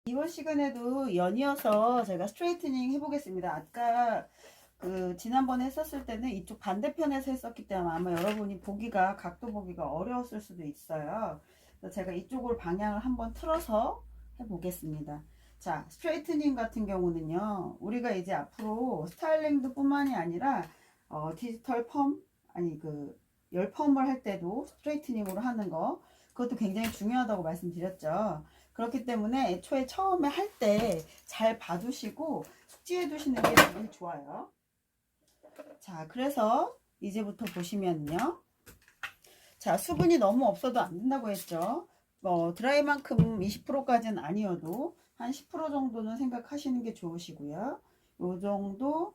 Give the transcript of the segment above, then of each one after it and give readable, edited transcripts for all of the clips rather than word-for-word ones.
이번 시간에도 연이어서 제가 스트레이트닝 해보겠습니다. 아까 지난번에 했었을 때는 이쪽 반대편에서 했었기 때문에 아마 여러분이 각도 보기가 어려웠을 수도 있어요. 그래서 제가 이쪽으로 방향을 한번 틀어서 해보겠습니다. 자, 스트레이트닝 같은 경우는요, 우리가 이제 앞으로 스타일링도 뿐만이 아니라 디지털 펌, 열 펌을 할 때도 스트레이트닝으로 하는 거, 그것도 굉장히 중요하다고 말씀드렸죠. 그렇기 때문에 애초에 처음에 할 때 잘 봐두시고 숙지해 두시는 게 제일 좋아요. 자, 그래서 이제부터 보시면요. 자, 수분이 너무 없어도 안 된다고 했죠. 드라이만큼 20%까지는 아니어도 한 10% 정도는 생각하시는 게 좋으시고요. 요 정도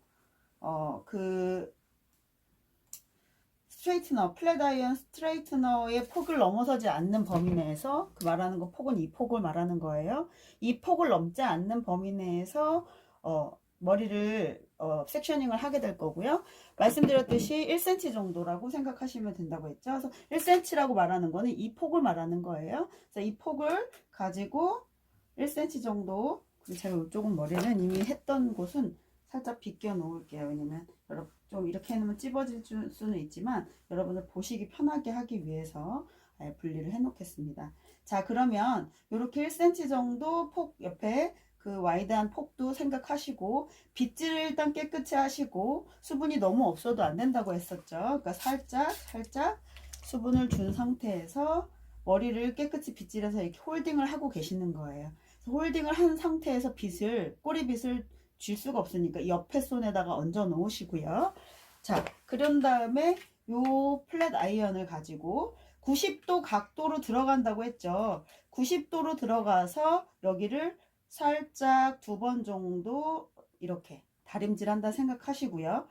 스트레이트너, 플랫 아이언 스트레이트너의 폭을 넘어서지 않는 범위 내에서, 그 말하는 거 폭은 이 폭을 말하는 거예요. 이 폭을 넘지 않는 범위 내에서 머리를 섹셔닝을 하게 될 거고요. 말씀드렸듯이 1cm 정도라고 생각하시면 된다고 했죠. 그래서 1cm라고 말하는 거는 이 폭을 말하는 거예요. 그래서 이 폭을 가지고 1cm 정도, 그리고 제가 이쪽은 머리는 이미 했던 곳은 살짝 비껴 놓을게요. 왜냐면 여러분 좀 이렇게 해놓으면 찝어질 수는 있지만 여러분을 보시기 편하게 하기 위해서 분리를 해 놓겠습니다. 자, 그러면 이렇게 1cm 정도 폭 옆에 그 와이드한 폭도 생각하시고, 빗질을 일단 깨끗이 하시고, 수분이 너무 없어도 안 된다고 했었죠. 그러니까 살짝 수분을 준 상태에서 머리를 깨끗이 빗질해서 이렇게 홀딩을 하고 계시는 거예요. 홀딩을 한 상태에서 꼬리빗을 쥘 수가 없으니까 옆에 손에다가 얹어 놓으시고요. 자, 그런 다음에 요 플랫 아이언을 가지고 90도 각도로 들어간다고 했죠. 90도로 들어가서 여기를 살짝 2번 정도 이렇게 다림질 한다 생각하시고요.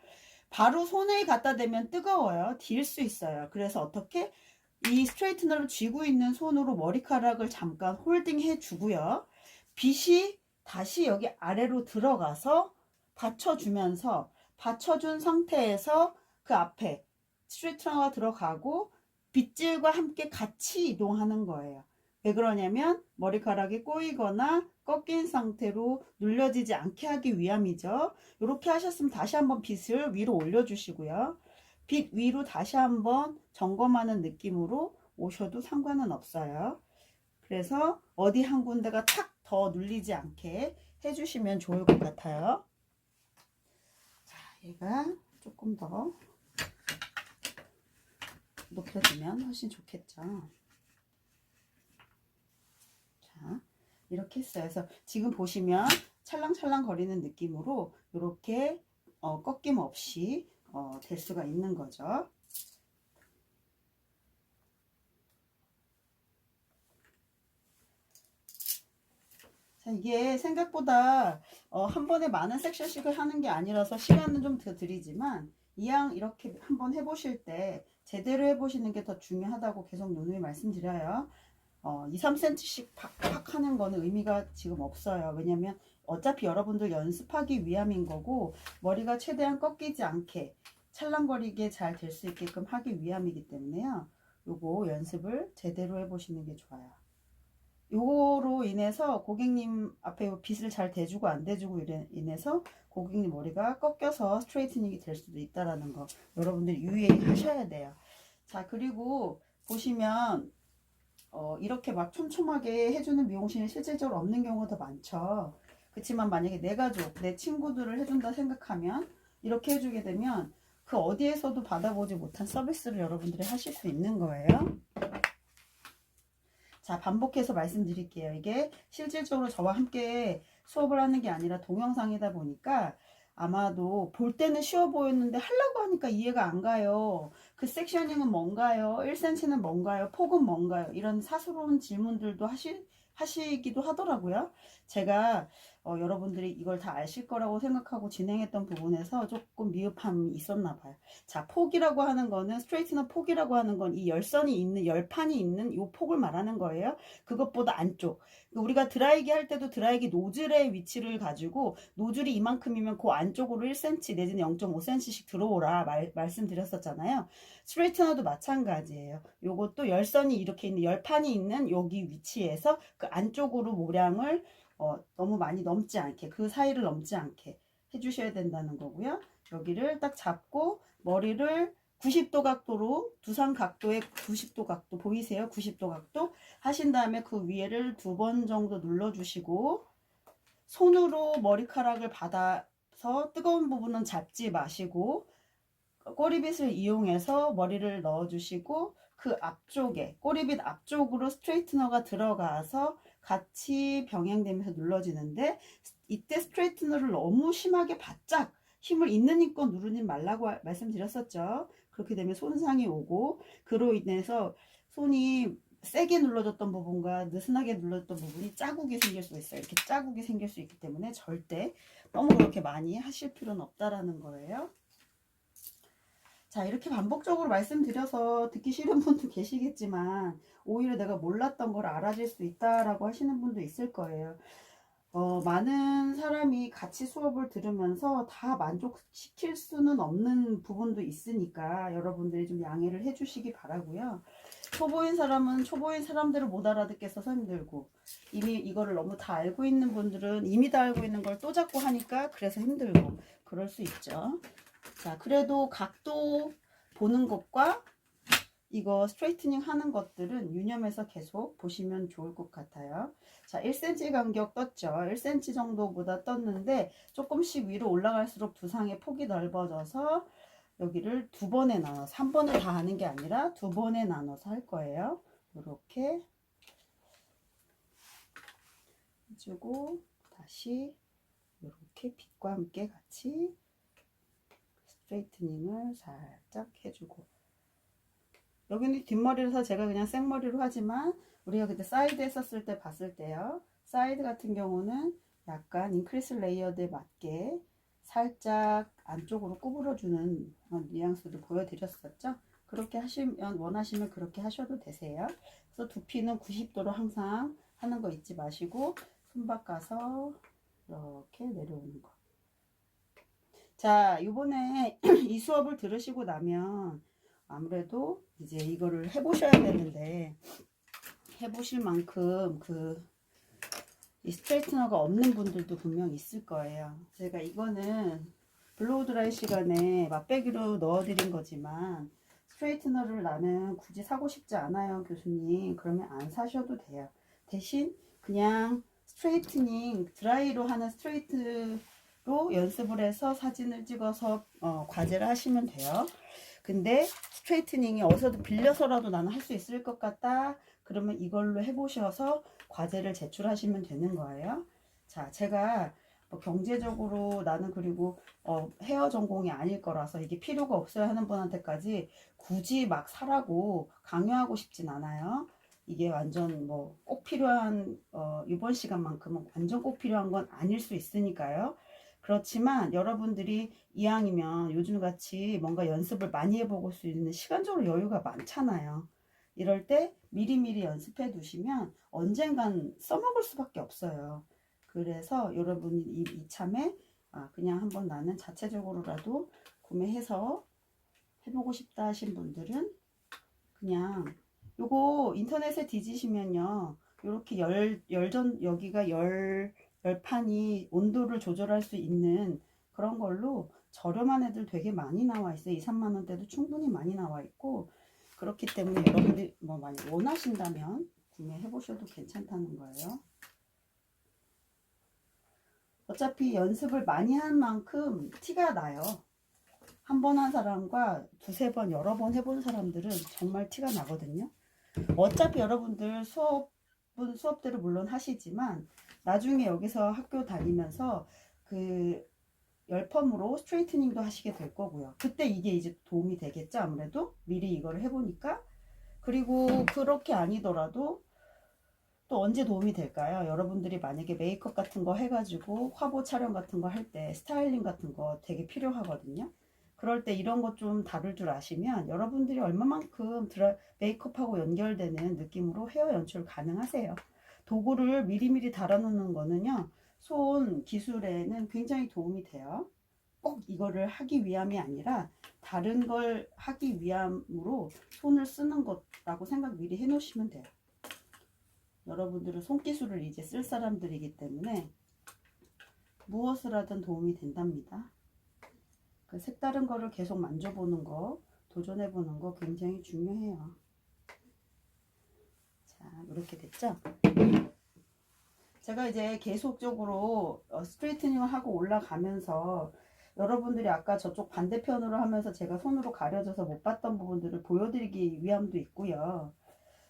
바로 손에 갖다 대면 뜨거워요. 딜 수 있어요. 그래서 어떻게? 이 스트레이트너를 쥐고 있는 손으로 머리카락을 잠깐 홀딩 해 주고요. 빗이 다시 여기 아래로 들어가서 받쳐준 상태에서 그 앞에 스트레이트너가 들어가고 빗질과 함께 같이 이동하는 거예요. 왜 그러냐면 머리카락이 꼬이거나 꺾인 상태로 눌려지지 않게 하기 위함이죠. 이렇게 하셨으면 다시 한번 빗을 위로 올려주시고요. 빗 위로 다시 한번 점검하는 느낌으로 오셔도 상관은 없어요. 그래서 어디 한 군데가 탁 더 눌리지 않게 해주시면 좋을 것 같아요. 자, 얘가 조금 더 높여주면 훨씬 좋겠죠. 자, 이렇게 했어요. 그래서 지금 보시면 찰랑찰랑 거리는 느낌으로 이렇게 꺾임 없이 될 수가 있는 거죠. 자, 이게 생각보다 한 번에 많은 섹션씩을 하는 게 아니라서 시간은 좀 더 드리지만, 이왕 이렇게 한번 해보실 때 제대로 해보시는 게 더 중요하다고 계속 누누이 말씀드려요. 2, 3cm씩 팍팍 하는 거는 의미가 지금 없어요. 왜냐면 어차피 여러분들 연습하기 위함인 거고, 머리가 최대한 꺾이지 않게 찰랑거리게 잘 될 수 있게끔 하기 위함이기 때문에요. 요거 연습을 제대로 해보시는 게 좋아요. 요거로 인해서 고객님 앞에 빗을 잘 대주고 안 대주고 인해서 고객님 머리가 꺾여서 스트레이트닝이 될 수도 있다라는 거 여러분들이 유의하셔야 돼요. 자, 그리고 보시면 이렇게 막 촘촘하게 해주는 미용실이 실질적으로 없는 경우가 더 많죠. 그렇지만 만약에 내 가족, 내 친구들을 해준다 생각하면 이렇게 해주게 되면 그 어디에서도 받아보지 못한 서비스를 여러분들이 하실 수 있는 거예요. 자, 반복해서 말씀드릴게요. 이게 실질적으로 저와 함께 수업을 하는 게 아니라 동영상이다 보니까 아마도 볼 때는 쉬워 보였는데 하려고 하니까 이해가 안 가요. 그 섹셔닝은 뭔가요? 1cm는 뭔가요? 폭은 뭔가요? 이런 사소로운 질문들도 하시기도 하더라고요. 제가 여러분들이 이걸 다 아실 거라고 생각하고 진행했던 부분에서 조금 미흡함이 있었나 봐요. 자, 폭이라고 하는 거는 스트레이트너 폭이라고 하는 건 이 열선이 있는 열판이 있는 이 폭을 말하는 거예요. 그것보다 안쪽. 우리가 드라이기 할 때도 드라이기 노즐의 위치를 가지고 노즐이 이만큼이면 그 안쪽으로 1cm 내지는 0.5cm씩 들어오라 말씀드렸었잖아요. 스트레이트너도 마찬가지예요. 요것도 열선이 이렇게 있는 열판이 있는 여기 위치에서 그 안쪽으로 모량을 너무 많이 넘지 않게, 그 사이를 넘지 않게 해주셔야 된다는 거고요. 여기를 딱 잡고 머리를 90도 각도로, 두상 각도의 90도 각도 보이세요? 90도 각도 하신 다음에 그 위에를 2번 정도 눌러주시고, 손으로 머리카락을 받아서 뜨거운 부분은 잡지 마시고 꼬리빗을 이용해서 머리를 넣어주시고, 그 앞쪽에 꼬리빗 앞쪽으로 스트레이트너가 들어가서 같이 병행되면서 눌러지는데, 이때 스트레이트너를 너무 심하게 바짝 힘을 있는 힘껏 누르지 말라고 말씀드렸었죠. 그렇게 되면 손상이 오고, 그로 인해서 손이 세게 눌러줬던 부분과 느슨하게 눌러줬던 부분이 자국이 생길 수 있어요. 이렇게 자국이 생길 수 있기 때문에 절대 너무 그렇게 많이 하실 필요는 없다라는 거예요. 자, 이렇게 반복적으로 말씀드려서 듣기 싫은 분도 계시겠지만, 오히려 내가 몰랐던 걸 알아질 수 있다라고 하시는 분도 있을 거예요. 많은 사람이 같이 수업을 들으면서 다 만족시킬 수는 없는 부분도 있으니까 여러분들이 좀 양해를 해주시기 바라고요. 초보인 사람은 초보인 사람들을 못 알아듣겠어서 힘들고, 이미 이거를 너무 다 알고 있는 분들은 이미 다 알고 있는 걸 또 자꾸 하니까 그래서 힘들고, 그럴 수 있죠. 자, 그래도 각도 보는 것과 이거 스트레이트닝 하는 것들은 유념해서 계속 보시면 좋을 것 같아요. 자, 1cm 간격 떴죠. 1cm 정도보다 떴는데 조금씩 위로 올라갈수록 두상의 폭이 넓어져서 여기를 2번에 나눠서, 한 번에 다 하는 게 아니라 2번에 나눠서 할 거예요. 이렇게 해주고, 다시 이렇게 빗과 함께 같이 스트레이트닝을 살짝 해주고, 여기는 뒷머리라서 제가 그냥 생머리로 하지만 우리가 그때 사이드 했었을 때 봤을 때요, 사이드 같은 경우는 약간 인크리스 레이어드에 맞게 살짝 안쪽으로 구부러주는 뉘앙스를 보여드렸었죠. 그렇게 하시면, 원하시면 그렇게 하셔도 되세요. 그래서 두피는 90도로 항상 하는 거 잊지 마시고, 손바닥 가서 이렇게 내려오는 거. 자, 요번에 이 수업을 들으시고 나면 아무래도 이제 이거를 해보셔야 되는데, 해보실 만큼 이 스트레이트너가 없는 분들도 분명 있을 거예요. 제가 이거는 블로우 드라이 시간에 맛배기로 넣어드린 거지만, 스트레이트너를 나는 굳이 사고 싶지 않아요, 교수님. 그러면 안 사셔도 돼요. 대신 그냥 스트레이트닝 드라이로 하는 스트레이트로 연습을 해서 사진을 찍어서 과제를 하시면 돼요. 근데 스트레이트닝이 어디서도 빌려서라도 나는 할 수 있을 것 같다, 그러면 이걸로 해보셔서 과제를 제출하시면 되는 거예요. 자, 제가 뭐 경제적으로 나는 그리고 헤어 전공이 아닐 거라서 이게 필요가 없어요 하는 분한테까지 굳이 막 사라고 강요하고 싶진 않아요. 이게 완전 뭐 꼭 필요한 이번 시간만큼은 완전 꼭 필요한 건 아닐 수 있으니까요. 그렇지만 여러분들이 이왕이면 요즘같이 뭔가 연습을 많이 해보고 수 있는 시간적으로 여유가 많잖아요. 이럴 때 미리미리 연습해 두시면 언젠간 써먹을 수밖에 없어요. 그래서 여러분이 이참에 그냥 한번 나는 자체적으로라도 구매해서 해보고 싶다 하신 분들은 그냥 요거 인터넷에 뒤지시면요, 이렇게 여기가 열판이 온도를 조절할 수 있는 그런 걸로 저렴한 애들 되게 많이 나와 있어요. 2, 3만 원대도 충분히 많이 나와 있고, 그렇기 때문에 여러분들이 뭐 많이 원하신다면 구매해 보셔도 괜찮다는 거예요. 어차피 연습을 많이 한 만큼 티가 나요. 한 번 한 사람과 두세 번, 여러 번 해본 사람들은 정말 티가 나거든요. 어차피 여러분들 수업대로 물론 하시지만 나중에 여기서 학교 다니면서 그 열펌으로 스트레이트닝도 하시게 될 거고요. 그때 이게 이제 도움이 되겠죠. 아무래도 미리 이거를 해보니까. 그리고 그렇게 아니더라도 또 언제 도움이 될까요? 여러분들이 만약에 메이크업 같은 거 해가지고 화보 촬영 같은 거 할 때 스타일링 같은 거 되게 필요하거든요. 그럴 때 이런 거 좀 다룰 줄 아시면 여러분들이 얼마만큼 메이크업하고 연결되는 느낌으로 헤어 연출 가능하세요. 도구를 미리미리 달아놓는 거는요, 손 기술에는 굉장히 도움이 돼요. 꼭 이거를 하기 위함이 아니라 다른 걸 하기 위함으로 손을 쓰는 것라고 생각 미리 해 놓으시면 돼요. 여러분들은 손기술을 이제 쓸 사람들이기 때문에 무엇을 하든 도움이 된답니다. 그 색다른 거를 계속 만져보는 거, 도전해보는 거 굉장히 중요해요. 자, 이렇게 됐죠? 제가 이제 계속적으로 스트레이트닝을 하고 올라가면서 여러분들이 아까 저쪽 반대편으로 하면서 제가 손으로 가려져서 못 봤던 부분들을 보여드리기 위함도 있고요.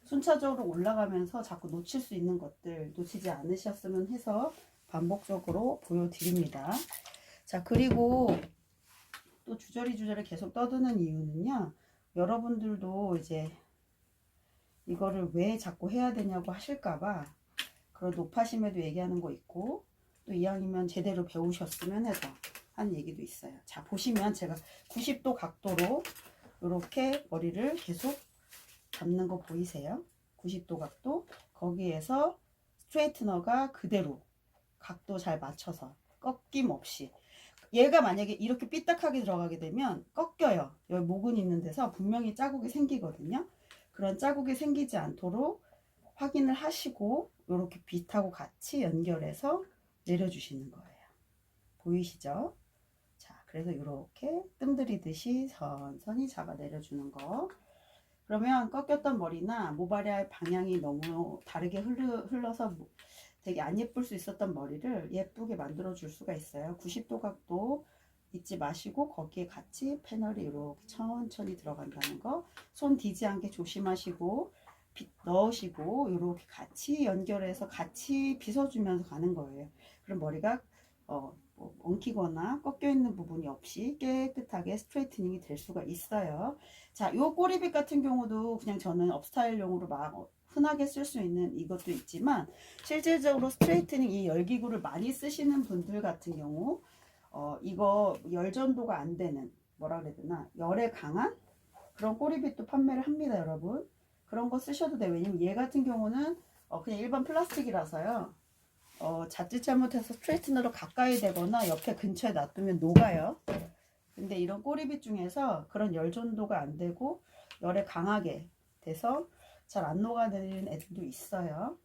순차적으로 올라가면서 자꾸 놓칠 수 있는 것들 놓치지 않으셨으면 해서 반복적으로 보여드립니다. 자, 그리고 또 주저리 계속 떠드는 이유는요. 여러분들도 이제 이거를 왜 자꾸 해야 되냐고 하실까봐 그런 높아심에도 얘기하는 거 있고 또 이왕이면 제대로 배우셨으면 해서 한 얘기도 있어요. 자, 보시면 제가 90도 각도로 이렇게 머리를 계속 잡는 거 보이세요? 90도 각도. 거기에서 스트레이트너가 그대로 각도 잘 맞춰서 꺾임 없이. 얘가 만약에 이렇게 삐딱하게 들어가게 되면 꺾여요. 여기 목은 있는 데서 분명히 자국이 생기거든요. 그런 자국이 생기지 않도록 확인을 하시고 이렇게 빗하고 같이 연결해서 내려주시는 거예요. 보이시죠? 자, 그래서 이렇게 뜸들이듯이 선선히 잡아 내려주는 거. 그러면 꺾였던 머리나 모발의 방향이 너무 다르게 흘러서 되게 안 예쁠 수 있었던 머리를 예쁘게 만들어 줄 수가 있어요. 90도 각도 잊지 마시고 거기에 같이 패널이 이렇게 천천히 들어간다는 거. 손 디지 않게 조심하시고 빗 넣으시고 이렇게 같이 연결해서 같이 빗어주면서 가는 거예요. 그럼 머리가 뭐 엉키거나 꺾여 있는 부분이 없이 깨끗하게 스트레이트닝이 될 수가 있어요. 자, 요 꼬리빗 같은 경우도 그냥 저는 업스타일용으로 막 흔하게 쓸 수 있는 이것도 있지만 실질적으로 스트레이트닝 이 열기구를 많이 쓰시는 분들 같은 경우 이거 열전도가 안 되는 뭐라 그래야 되나 열에 강한 그런 꼬리빗도 판매를 합니다, 여러분. 그런 거 쓰셔도 돼요. 왜냐면 얘 같은 경우는 그냥 일반 플라스틱이라서요. 자칫 잘못해서 스트레이트너로 가까이 되거나 옆에 근처에 놔두면 녹아요. 근데 이런 꼬리빗 중에서 그런 열전도가 안 되고 열에 강하게 돼서 잘 안 녹아내리는 애들도 있어요.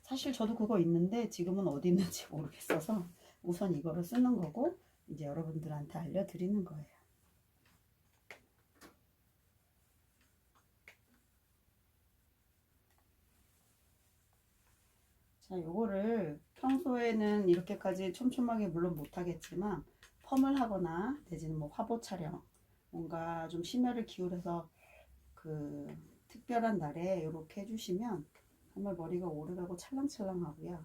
사실 저도 그거 있는데 지금은 어디 있는지 모르겠어서 우선 이거를 쓰는 거고 이제 여러분들한테 알려드리는 거예요. 자, 요거를 평소에는 이렇게까지 촘촘하게 물론 못하겠지만 펌을 하거나 내지는 뭐 화보 촬영 뭔가 좀 심혈을 기울여서 그 특별한 날에 이렇게 해주시면 정말 머리가 오래가고 찰랑찰랑하고요.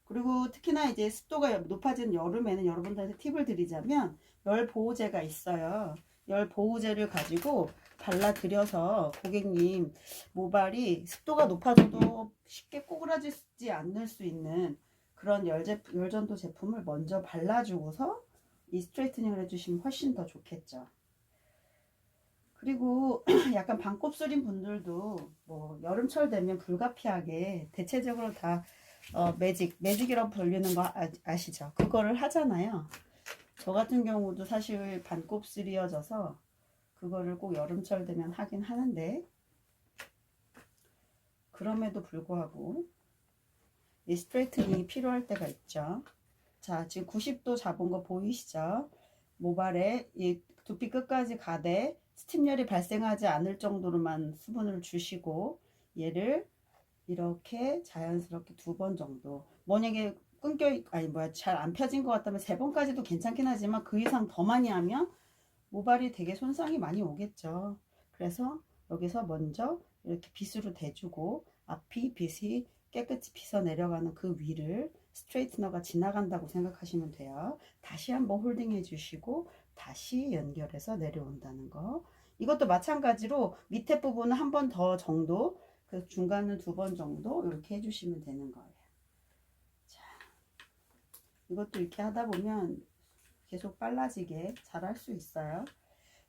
그리고 특히나 이제 습도가 높아진 여름에는 여러분들한테 팁을 드리자면 열 보호제가 있어요. 열 보호제를 가지고 발라드려서 고객님 모발이 습도가 높아져도 쉽게 꼬그라지지 않을 수 있는 그런 열전도 제품을 먼저 발라주고서 이 스트레이트닝을 해주시면 훨씬 더 좋겠죠. 그리고 약간 반곱슬인 분들도 뭐 여름철 되면 불가피하게 대체적으로 다 매직이라고 불리는 거 아시죠? 그거를 하잖아요. 저 같은 경우도 사실 반곱슬이어져서 그거를 꼭 여름철 되면 하긴 하는데 그럼에도 불구하고 이 스트레이트닝이 필요할 때가 있죠. 자, 지금 90도 잡은 거 보이시죠? 모발에 이 두피 끝까지 가되 스팀열이 발생하지 않을 정도로만 수분을 주시고 얘를 이렇게 자연스럽게 2번 정도 만약에 잘 안 펴진 것 같다면 3번까지도 괜찮긴 하지만 그 이상 더 많이 하면 모발이 되게 손상이 많이 오겠죠. 그래서 여기서 먼저 이렇게 빗으로 대주고 앞이 빗이 깨끗이 빗어 내려가는 그 위를 스트레이트너가 지나간다고 생각하시면 돼요. 다시 한번 홀딩 해주시고 다시 연결해서 내려온다는 거. 이것도 마찬가지로 밑에 부분은 한 번 더 정도, 그 중간은 2번 정도 이렇게 해주시면 되는 거예요. 자, 이것도 이렇게 하다 보면 계속 빨라지게 잘 할 수 있어요.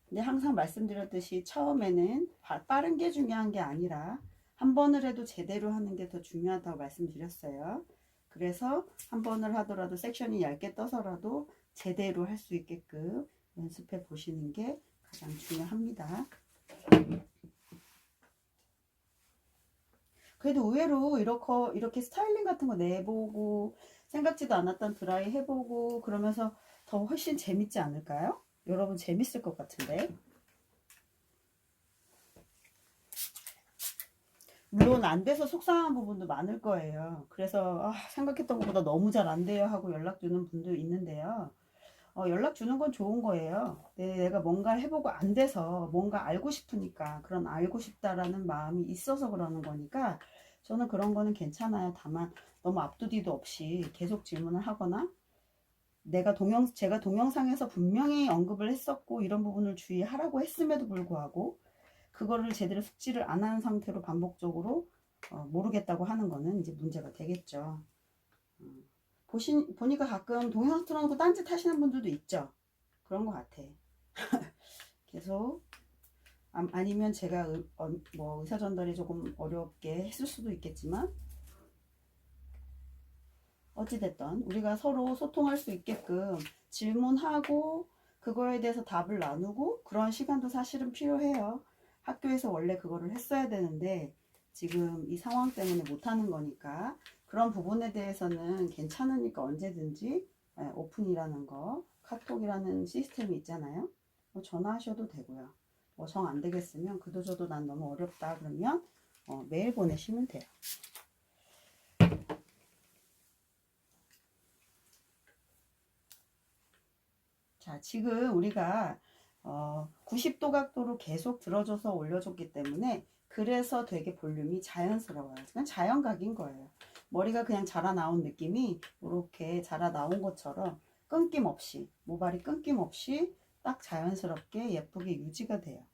근데 항상 말씀드렸듯이 처음에는 빠른 게 중요한 게 아니라 한 번을 해도 제대로 하는 게 더 중요하다고 말씀드렸어요. 그래서 한 번을 하더라도 섹션이 얇게 떠서라도 제대로 할 수 있게끔 연습해 보시는 게 가장 중요합니다. 그래도 의외로 이렇게 스타일링 같은 거 내보고 생각지도 않았던 드라이 해보고 그러면서 더 훨씬 재밌지 않을까요? 여러분 재밌을 것 같은데. 물론 안 돼서 속상한 부분도 많을 거예요. 그래서 생각했던 것보다 너무 잘 안 돼요 하고 연락 주는 분도 있는데요. 연락 주는 건 좋은 거예요. 내가 뭔가를 해보고 안 돼서 뭔가 알고 싶으니까 그런 알고 싶다라는 마음이 있어서 그러는 거니까 저는 그런 거는 괜찮아요. 다만 너무 앞두디도 없이 계속 질문을 하거나 제가 동영상에서 분명히 언급을 했었고 이런 부분을 주의하라고 했음에도 불구하고 그거를 제대로 숙지를 안 한 상태로 반복적으로 모르겠다고 하는 거는 이제 문제가 되겠죠. 보니까 가끔 동영상 틀어놓고 딴짓 하시는 분들도 있죠. 그런 것 같아. 계속 아니면 제가 뭐 의사 전달이 조금 어렵게 했을 수도 있겠지만 어찌됐든 우리가 서로 소통할 수 있게끔 질문하고 그거에 대해서 답을 나누고 그런 시간도 사실은 필요해요. 학교에서 원래 그거를 했어야 되는데 지금 이 상황 때문에 못하는 거니까 그런 부분에 대해서는 괜찮으니까 언제든지 오픈이라는 거 카톡이라는 시스템이 있잖아요. 뭐 전화하셔도 되고요. 뭐 정 안 되겠으면 그도저도 난 너무 어렵다 그러면 메일 보내시면 돼요. 자, 지금 우리가 90도 각도로 계속 들어줘서 올려줬기 때문에 그래서 되게 볼륨이 자연스러워요. 그냥 자연각인 거예요. 머리가 그냥 자라 나온 느낌이 이렇게 자라 나온 것처럼 끊김없이 모발이 끊김없이 딱 자연스럽게 예쁘게 유지가 돼요.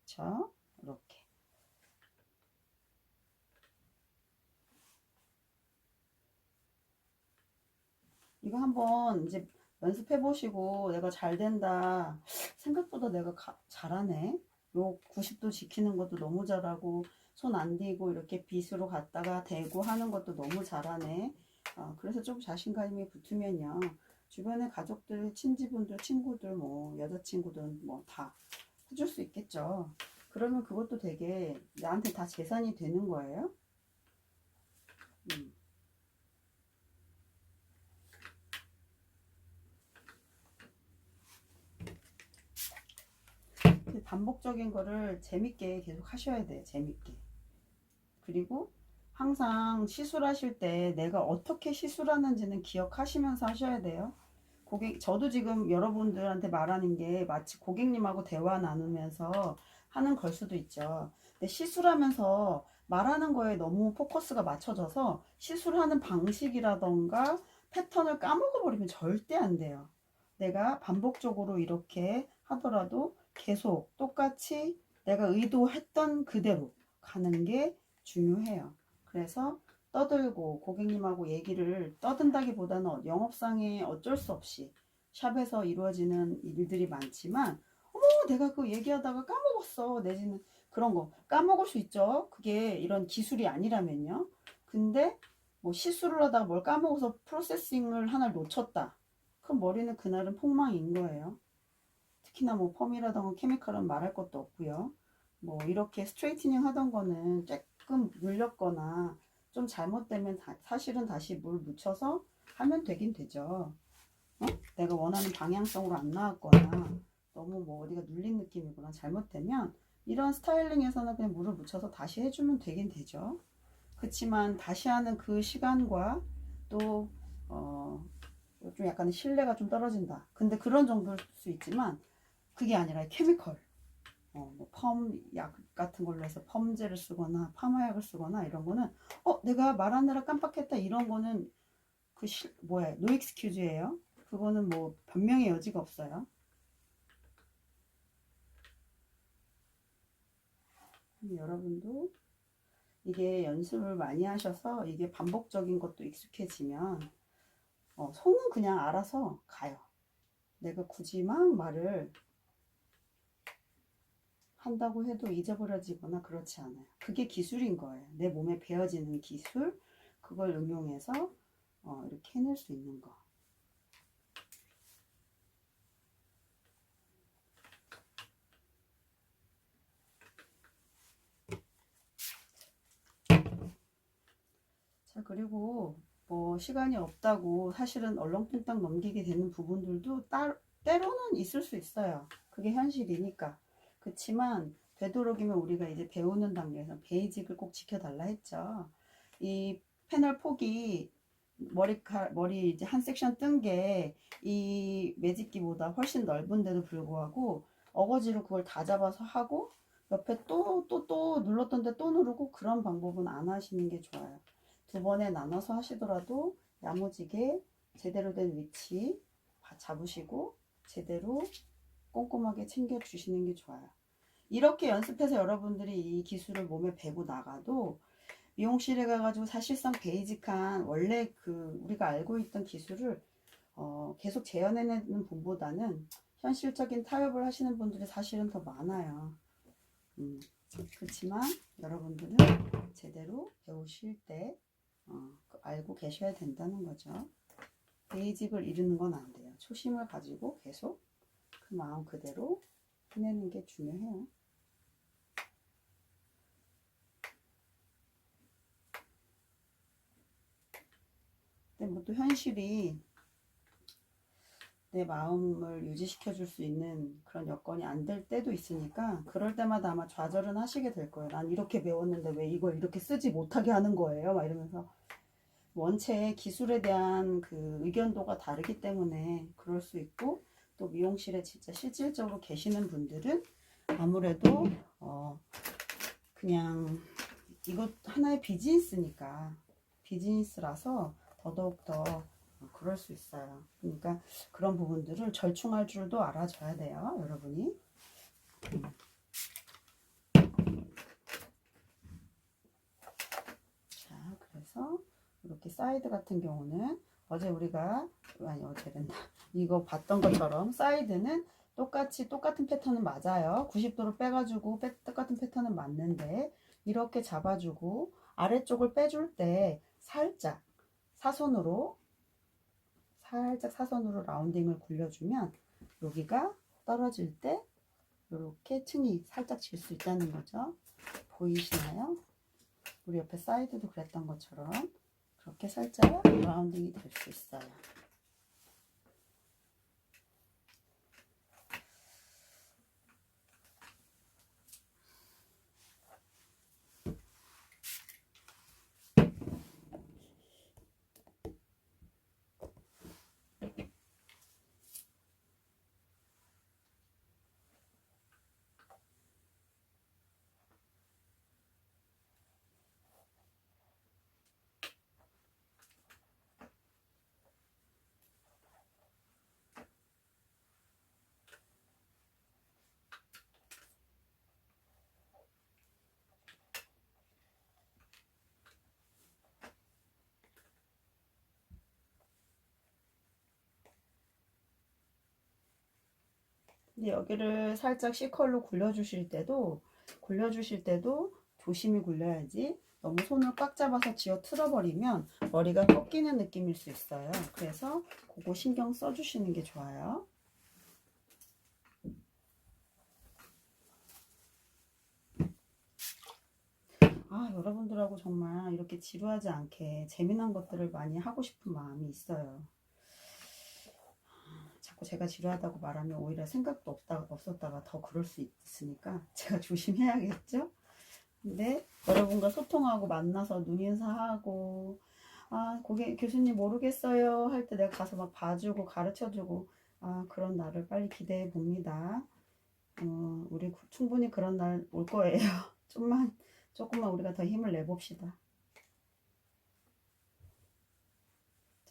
그렇죠? 이렇게. 이거 한번 이제 연습해 보시고 내가 잘 된다. 생각보다 내가 잘하네. 요 90도 지키는 것도 너무 잘하고 손 안 대고 이렇게 빗으로 갔다가 대고 하는 것도 너무 잘하네. 그래서 좀 자신감이 붙으면요. 주변의 가족들, 친지분들, 친구들, 뭐 여자친구들 뭐 다 해줄 수 있겠죠. 그러면 그것도 되게 나한테 다 재산이 되는 거예요. 음. 반복적인 거를 재밌게 계속 하셔야 돼요. 재밌게. 그리고 항상 시술하실 때 내가 어떻게 시술하는지는 기억하시면서 하셔야 돼요. 저도 지금 여러분들한테 말하는 게 마치 고객님하고 대화 나누면서 하는 걸 수도 있죠. 근데 시술하면서 말하는 거에 너무 포커스가 맞춰져서 시술하는 방식이라던가 패턴을 까먹어버리면 절대 안 돼요. 내가 반복적으로 이렇게 하더라도 계속 똑같이 내가 의도했던 그대로 가는 게 중요해요. 그래서 떠들고 고객님하고 얘기를 떠든다기보다는 영업상에 어쩔 수 없이 샵에서 이루어지는 일들이 많지만 내가 그 얘기하다가 까먹었어 내지는 그런 거 까먹을 수 있죠. 그게 이런 기술이 아니라면요. 근데 뭐 실수를 하다가 뭘 까먹어서 프로세싱을 하나를 놓쳤다. 그럼 머리는 그날은 폭망인 거예요. 특히나 뭐 펌이라던가 케미칼은 말할 것도 없고요. 뭐 이렇게 스트레이트닝 하던 거는 조금 눌렸거나 좀 잘못되면 사실은 다시 물 묻혀서 하면 되긴 되죠. 내가 원하는 방향성으로 안 나왔거나 너무 뭐 어디가 눌린 느낌이거나 잘못되면 이런 스타일링에서는 그냥 물을 묻혀서 다시 해주면 되긴 되죠. 그렇지만 다시 하는 그 시간과 또 좀 약간 신뢰가 좀 떨어진다. 근데 그런 정도일 수 있지만 그게 아니라 케미컬 뭐 펌약 같은 걸로 해서 펌제를 쓰거나 파마약을 쓰거나 이런 거는 내가 말하느라 깜빡했다 이런 거는 뭐야 노 익스큐즈예요. 그거는 뭐 변명의 여지가 없어요. 여러분도 이게 연습을 많이 하셔서 이게 반복적인 것도 익숙해지면 손은 그냥 알아서 가요. 내가 굳이 막 말을 한다고 해도 잊어버려지거나 그렇지 않아요. 그게 기술인 거예요. 내 몸에 배어지는 기술, 그걸 응용해서 이렇게 해낼 수 있는 거. 자, 그리고 뭐 시간이 없다고 사실은 얼렁뚱땅 넘기게 되는 부분들도 때로는 있을 수 있어요. 그게 현실이니까. 그렇지만 되도록이면 우리가 이제 배우는 단계에서 베이직을 꼭 지켜달라 했죠. 이 패널 폭이 머리 이제 한 섹션 뜬 게 이 매직기보다 훨씬 넓은데도 불구하고 어거지로 그걸 다 잡아서 하고 옆에 또 눌렀던데 또 누르고 그런 방법은 안 하시는 게 좋아요. 두 번에 나눠서 하시더라도 야무지게 제대로 된 위치 잡으시고 제대로 꼼꼼하게 챙겨 주시는 게 좋아요. 이렇게 연습해서 여러분들이 이 기술을 몸에 배고 나가도 미용실에 가가지고 사실상 베이직한 원래 그 우리가 알고 있던 기술을 계속 재현해내는 분보다는 현실적인 타협을 하시는 분들이 사실은 더 많아요. 그렇지만 여러분들은 제대로 배우실 때 알고 계셔야 된다는 거죠. 베이직을 잃는 건 안 돼요. 초심을 가지고 계속 그 마음 그대로 해내는 게 중요해요. 근데 뭐 또 현실이 내 마음을 유지시켜 줄 수 있는 그런 여건이 안 될 때도 있으니까 그럴 때마다 아마 좌절은 하시게 될 거예요. 난 이렇게 배웠는데 왜 이걸 이렇게 쓰지 못하게 하는 거예요? 막 이러면서 원체 기술에 대한 그 의견도가 다르기 때문에 그럴 수 있고 또 미용실에 진짜 실질적으로 계시는 분들은 아무래도 그냥 이것 하나의 비즈니스라서 더더욱 더 그럴 수 있어요. 그러니까 그런 부분들을 절충할 줄도 알아줘야 돼요, 여러분이. 자, 그래서 이렇게 사이드 같은 경우는 어제 우리가 어제 된다. 이거 봤던 것처럼 사이드는 똑같은 패턴은 맞아요. 90도로 빼가지고 똑같은 패턴은 맞는데 이렇게 잡아주고 아래쪽을 빼줄 때 살짝 사선으로 라운딩을 굴려주면 여기가 떨어질 때 이렇게 층이 살짝 질 수 있다는 거죠. 보이시나요? 우리 옆에 사이드도 그랬던 것처럼 그렇게 살짝 라운딩이 될 수 있어요. 근데 여기를 살짝 C컬로 굴려주실 때도 조심히 굴려야지 너무 손을 꽉 잡아서 쥐어 틀어버리면 머리가 꺾이는 느낌일 수 있어요. 그래서 그거 신경 써주시는 게 좋아요. 여러분들하고 정말 이렇게 지루하지 않게 재미난 것들을 많이 하고 싶은 마음이 있어요. 자꾸 제가 지루하다고 말하면 오히려 생각도 없었다가 더 그럴 수 있으니까 제가 조심해야겠죠? 근데 여러분과 소통하고 만나서 눈인사하고 교수님 모르겠어요 할 때 내가 가서 막 봐주고 가르쳐주고 그런 날을 빨리 기대해 봅니다. 우리 충분히 그런 날 올 거예요. 조금만 우리가 더 힘을 내봅시다.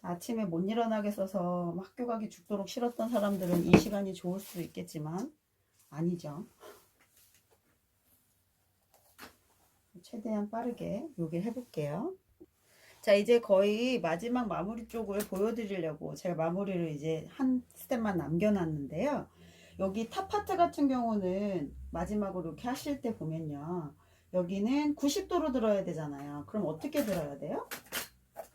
아침에 못 일어나겠어서 학교 가기 죽도록 싫었던 사람들은 이 시간이 좋을 수 있겠지만 아니죠. 최대한 빠르게 요길 해볼게요. 자, 이제 거의 마지막 마무리 쪽을 보여드리려고 제가 마무리를 이제 한 스텝만 남겨놨는데요. 여기 탑 파트 같은 경우는 마지막으로 이렇게 하실 때 보면요. 여기는 90도로 들어야 되잖아요. 그럼 어떻게 들어야 돼요?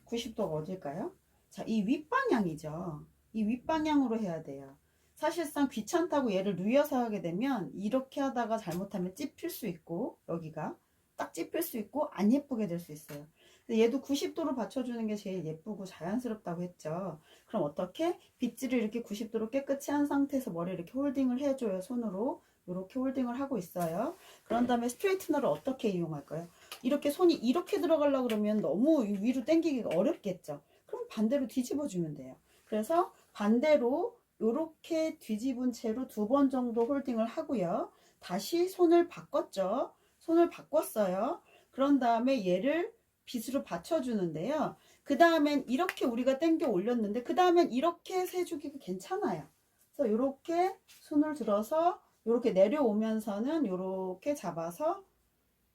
90도가 어딜까요? 자, 이 윗방향이죠. 이 윗방향으로 해야 돼요. 사실상 귀찮다고 얘를 누워서 하게 되면 이렇게 하다가 잘못하면 찝힐 수 있고 여기가 딱 찝힐 수 있고 안 예쁘게 될 수 있어요. 얘도 90도로 받쳐주는 게 제일 예쁘고 자연스럽다고 했죠. 그럼 어떻게? 빗질을 이렇게 90도로 깨끗이 한 상태에서 머리를 이렇게 홀딩을 해줘요. 손으로. 이렇게 홀딩을 하고 있어요. 그런 다음에 스트레이트너를 어떻게 이용할까요? 이렇게 손이 이렇게 들어가려고 그러면 너무 위로 당기기가 어렵겠죠. 그럼 반대로 뒤집어주면 돼요. 그래서 반대로 이렇게 뒤집은 채로 2번 정도 홀딩을 하고요. 다시 손을 바꿨죠. 손을 바꿨어요. 그런 다음에 얘를 빗으로 받쳐주는데요. 그 다음엔 이렇게 우리가 당겨 올렸는데 그 다음엔 이렇게 세주기가 괜찮아요. 그래서 이렇게 손을 들어서 이렇게 내려오면서는 이렇게 잡아서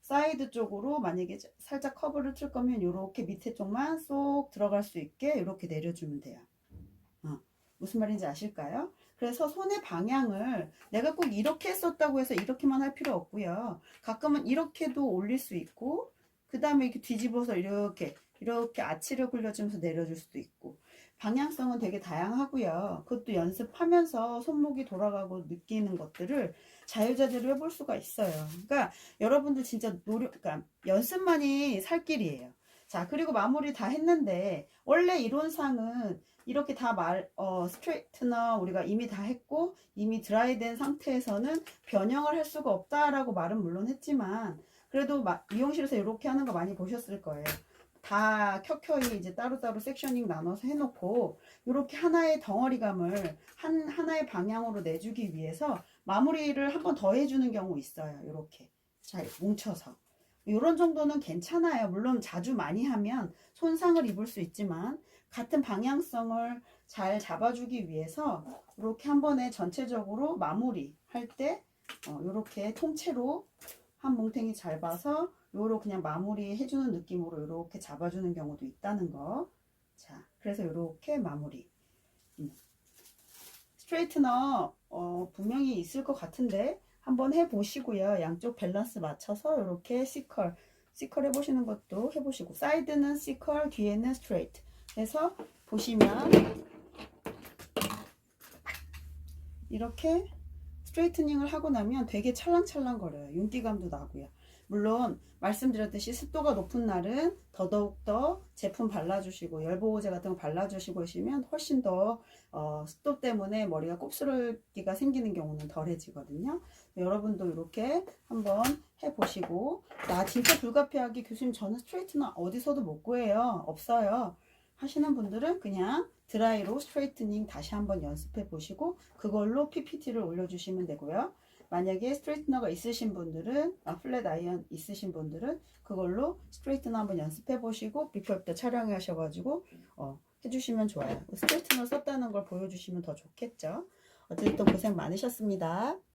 사이드 쪽으로 만약에 살짝 커브를 틀 거면 이렇게 밑에 쪽만 쏙 들어갈 수 있게 이렇게 내려주면 돼요. 무슨 말인지 아실까요? 그래서 손의 방향을 내가 꼭 이렇게 했었다고 해서 이렇게만 할 필요 없고요. 가끔은 이렇게도 올릴 수 있고 그 다음에 이렇게 뒤집어서 이렇게 아치를 굴려주면서 내려줄 수도 있고 방향성은 되게 다양하고요. 그것도 연습하면서 손목이 돌아가고 느끼는 것들을 자유자재로 해볼 수가 있어요. 그러니까 여러분들 진짜 그러니까 연습만이 살 길이에요. 자, 그리고 마무리 다 했는데 원래 이론상은 이렇게 다 스트레이트너 우리가 이미 다 했고 이미 드라이된 상태에서는 변형을 할 수가 없다라고 말은 물론 했지만 그래도 미용실에서 이렇게 하는 거 많이 보셨을 거예요. 다 켜켜이 이제 따로따로 섹셔닝 나눠서 해놓고 이렇게 하나의 덩어리감을 하나의 방향으로 내주기 위해서 마무리를 한 번 더 해주는 경우 있어요. 이렇게 잘 뭉쳐서 이런 정도는 괜찮아요. 물론 자주 많이 하면 손상을 입을 수 있지만 같은 방향성을 잘 잡아주기 위해서 이렇게 한 번에 전체적으로 마무리 할 때 이렇게 통째로 한 뭉탱이 잘 봐서 요로 그냥 마무리 해주는 느낌으로 이렇게 잡아주는 경우도 있다는 거. 자, 그래서 이렇게 마무리. 스트레이트너 분명히 있을 것 같은데 한번 해보시고요. 양쪽 밸런스 맞춰서 이렇게 C컬 해보시는 것도 해보시고 사이드는 C컬, 뒤에는 스트레이트 해서 보시면 이렇게 스트레이트닝을 하고 나면 되게 찰랑찰랑 거려요. 윤기감도 나고요. 물론 말씀드렸듯이 습도가 높은 날은 더더욱더 제품 발라주시고 열보호제 같은 거 발라주시고 하시면 훨씬 더 습도 때문에 머리가 곱슬기가 생기는 경우는 덜해지거든요. 여러분도 이렇게 한번 해보시고 나 진짜 불가피하게 교수님 저는 스트레이트너 어디서도 못 구해요. 없어요. 하시는 분들은 그냥 드라이로 스트레이트닝 다시 한번 연습해 보시고 그걸로 PPT를 올려주시면 되고요. 만약에 스트레이트너가 있으신 분들은 플랫 아이언 있으신 분들은 그걸로 스트레이트너 한번 연습해 보시고 비포 애프터 촬영해 하셔가지고 해주시면 좋아요. 스트레이트너 썼다는 걸 보여주시면 더 좋겠죠. 어쨌든 고생 많으셨습니다.